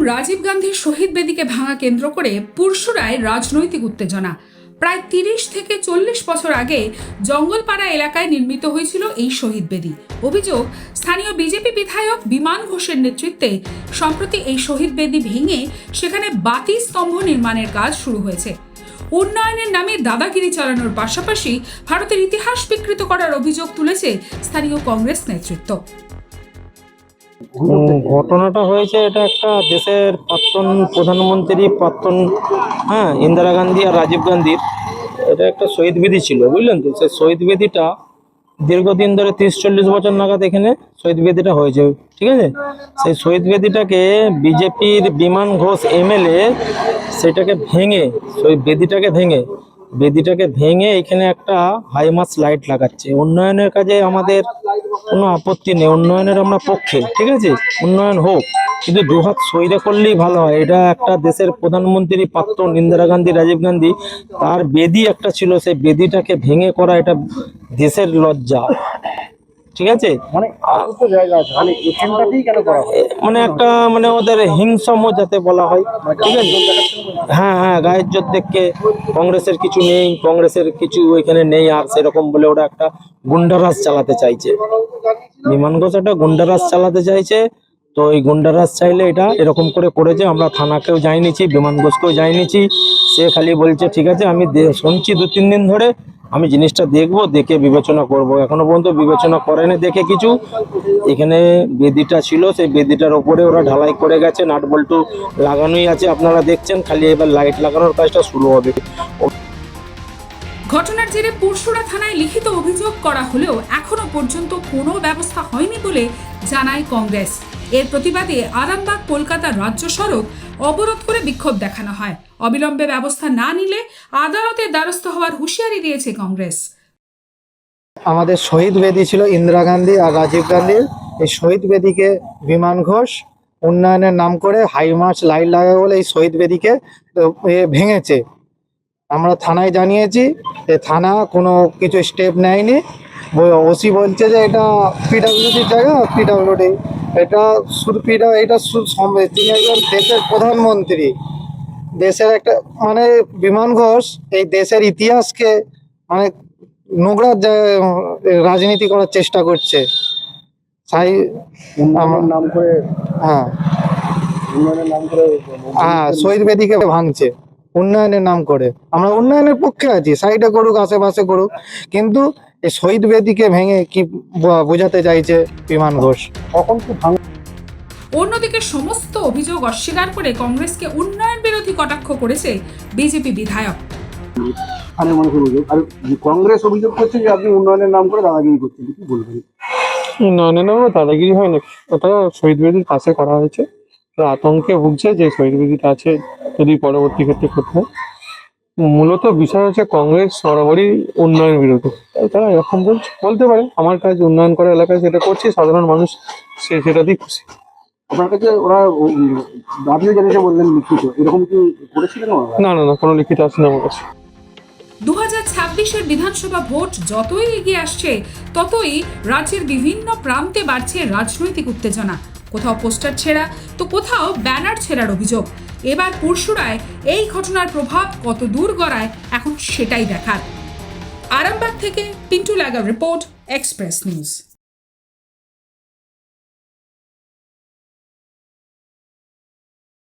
রাজীব গান্ধীর শহীদ বেদিকে ভাঙা কেন্দ্র করে পুরশুরায় রাজনৈতিক উত্তেজনা। প্রায় ৩০ থেকে ৪০ বছর আগে জঙ্গলপাড়া এলাকায় নির্মিত হয়েছিল এই শহীদ বেদি। অভিযোগ, স্থানীয় বিজেপি বিধায়ক বিমান ঘোষের নেতৃত্বে সম্প্রতি এই শহীদ বেদি ভেঙে সেখানে বাতি স্তম্ভ নির্মাণের কাজ শুরু হয়েছে। উন্নয়নের নামে দাদাগিরি চালানোর পাশাপাশি ভারতের ইতিহাস বিকৃত করার অভিযোগ তুলেছে স্থানীয় কংগ্রেস নেতৃত্ব। ঘটনাটা হয়েছে, এটা একটা দেশের প্রাক্তন প্রধানমন্ত্রী ইন্দিরা গান্ধী আর রাজীব গান্ধীর এটা একটা শহীদ বেদি ছিল, বুঝলেন তো। সেই শহীদ বেদিটা দীর্ঘদিন ধরে 30-40 বছর নাগাদ এখানে শহীদ বেদিটা হয়েছে, ঠিক আছে। সেই শহীদ বেদিটাকে বিজেপির বিমান ঘোষ এমএলএ সেটাকে ভেঙে বেদিটাকে ভেঙে এখানে একটা হাইমাস লাইট লাগাচ্ছে। উন্নয়নের কাজে আমাদের কোনো আপত্তি নেই, উন্নয়নের আমরা পক্ষে, ঠিক আছে, উন্নয়ন হোক, কিন্তু দুহাত সইরে করলেই ভালো হয়। এটা একটা দেশের প্রধানমন্ত্রী প্রাক্তন ইন্দিরা গান্ধী, রাজীব গান্ধী, তার বেদি একটা ছিল, সেই বেদিটাকে ভেঙে করা এটা দেশের লজ্জা, ঠিক আছে। মানে একটা ওদের হিংসম যাতে বলা হয়, ঠিক আছে। হ্যাঁ, গায়ের জোর দেখে কংগ্রেসের কিছু নেই, কংগ্রেসের কিছু ওইখানে নেই আর সেরকম বলে ওরা একটা গুন্ডারাজ চালাতে চাইছে। বিমান ঘোষ একটা গুন্ডারাজ চালাতে চাইছে, তো এই গুন্ডারাজ চাইলে এটা এরকম করে করেছে। আমরা থানাকেও যাইনিছি, বিমান ঘোষকেও যাইনিছি, সে খালি বলছে ঠিক আছে আমি শুনছি 2-3 দিন ধরে, আমি জিনিসটা দেখবো, দেখে বিবেচনা করব। এখনো পর্যন্ত বিবেচনা করেনি দেখে কিছু। এখানে বেদিটা ছিল, সেই বেদিটার ওপরে ওরা ঢালাই করে গেছে, নাট বল্টু লাগানোই আছে, আপনারা দেখছেন, খালি এবার লাইট লাগানোর কাজটা শুরু হবে। ঘটনার জেরে পুরশুরা থানায় লিখিত অভিযোগ করা হলেও এখনো পর্যন্ত কোনো ব্যবস্থা হয়নি বলে জানায় কংগ্রেস। এর প্রতিবাদে আরামবাগ কলকাতা রাজ্য সড়ক অবরোধ করে বিক্ষোভ দেখানো হয়। অবিলম্বে ব্যবস্থা না নিলে আদালতের দ্বারস্থ হওয়ার হুঁশিয়ারি দিয়েছে কংগ্রেস। আমাদের শহীদ বেদি ছিল ইন্দিরা গান্ধী আর রাজীব গান্ধীর। এই শহীদ বেদিকে বিমান ঘোষ উন্নয়নের নাম করে হাইমাস লাইট লাগাবে বলে এই শহীদ বেদিকে ভেঙেছে। আমরা থানায় জানিয়েছি, থানা কোনো কিছু স্টেপ নেয়নি। ওসি বলছে যে এটা পিডাব্লিউডির জায়গা, পিডাব্লিউডি এটা শুধু তিনি একজন দেশের প্রধানমন্ত্রী, দেশের একটা বিমান ঘোষ এই দেশের ইতিহাসকে নোংরা রাজনীতি করার চেষ্টা করছে। তাই নাম করে শহীদ বেদিকে ভাঙছে উন্নয়নের নাম করে। আমরা উন্নয়নের পক্ষে আছি, সাইডে করুক, আশেপাশে করুক, কিন্তু এই শহীদ বেদিকে ভেঙে কি বোঝাতে চাইছে বিমান ঘোষ? অন্যদিকে সমস্ত অভিযোগ অস্বীকার করে কংগ্রেসকে উন্নয়ন বিরোধী কটাক্ষ করেছে বিজেপি বিধায়ক। কংগ্রেস অভিযোগ করছে যে আপনি উন্নয়নের নাম করে দাদাগিরি করছেন, কি বলবেন? উন্নয়নের নামে দাদাগিরি হয় না, ওটা শহীদ বেদির পাশে করা হয়েছে। আতঙ্কে ভুগছে যে শহীদ বেদিটা আছে, যদি পরবর্তী ক্ষেত্রে করতে হয়। মূলত বিষয় হচ্ছে কংগ্রেস বরাবরই উন্নয়ন বিরোধী, তাই তারা এরকম বলতে পারে। আমার কাজ উন্নয়ন করা এলাকায় সেটা করছি, সাধারণ মানুষ সেটাতেই খুশি। আপনার কাছে ওরা দাবিও জানিয়েছে বললেন, লিখিত এরকম কি করেছিলেন? না, কোনো লিখিত আসেনি আমার কাছে। 2026-এর বিধানসভা ভোট যতই এগিয়ে আসছে ততই রাজ্যের বিভিন্ন প্রান্তে বাড়ছে রাজনৈতিক উত্তেজনা। কোথাও পোস্টার ছেঁড়া তো কোথাও ব্যানার ছেঁড়ার অভিযোগ। এবার পুরশুরায় এই ঘটনার প্রভাব কত দূর গড়ায় এখন সেটাই দেখার। আরামবাগ থেকে পিন্টু লাগার রিপোর্ট, এক্সপ্রেস নিউজ।